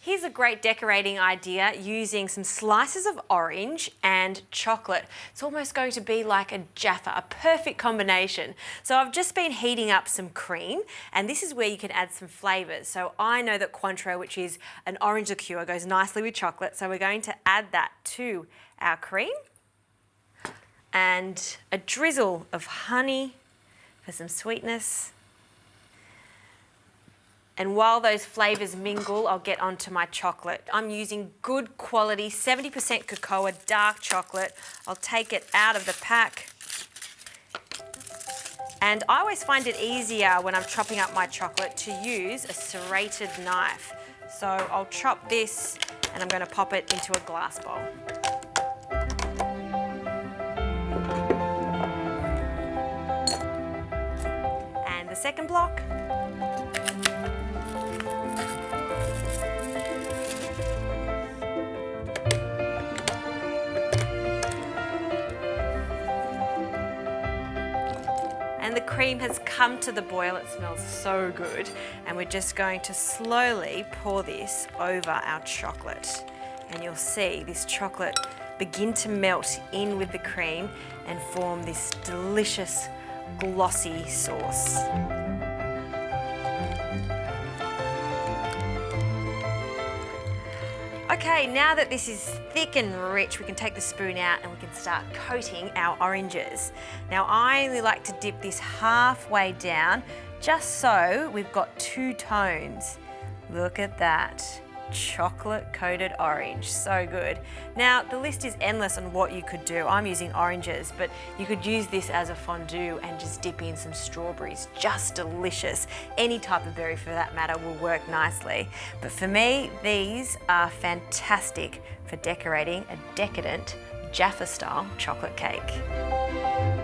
Here's a great decorating idea using some slices of orange and chocolate. It's almost going to be like a Jaffa, a perfect combination. So I've just been heating up some cream, and this is where you can add some flavours. So I know that Cointreau, which is an orange liqueur, goes nicely with chocolate, so we're going to add that to our cream. And a drizzle of honey for some sweetness. And while those flavours mingle, I'll get onto my chocolate. I'm using good quality 70% cocoa dark chocolate. I'll take it out of the pack. And I always find it easier when I'm chopping up my chocolate to use a serrated knife. So I'll chop this and I'm going to pop it into a glass bowl. And the second block. And the cream has come to the boil. It smells so good. And we're just going to slowly pour this over our chocolate. And you'll see this chocolate begin to melt in with the cream and form this delicious glossy sauce. Okay, now that this is thick and rich, we can take the spoon out and we can start coating our oranges. Now, I only like to dip this halfway down, just so we've got two tones. Look at that. Chocolate-coated orange, so good. Now, the list is endless on what you could do. I'm using oranges, but you could use this as a fondue and just dip in some strawberries. Just delicious. Any type of berry for that matter will work nicely. But for me, these are fantastic for decorating a decadent Jaffa-style chocolate cake.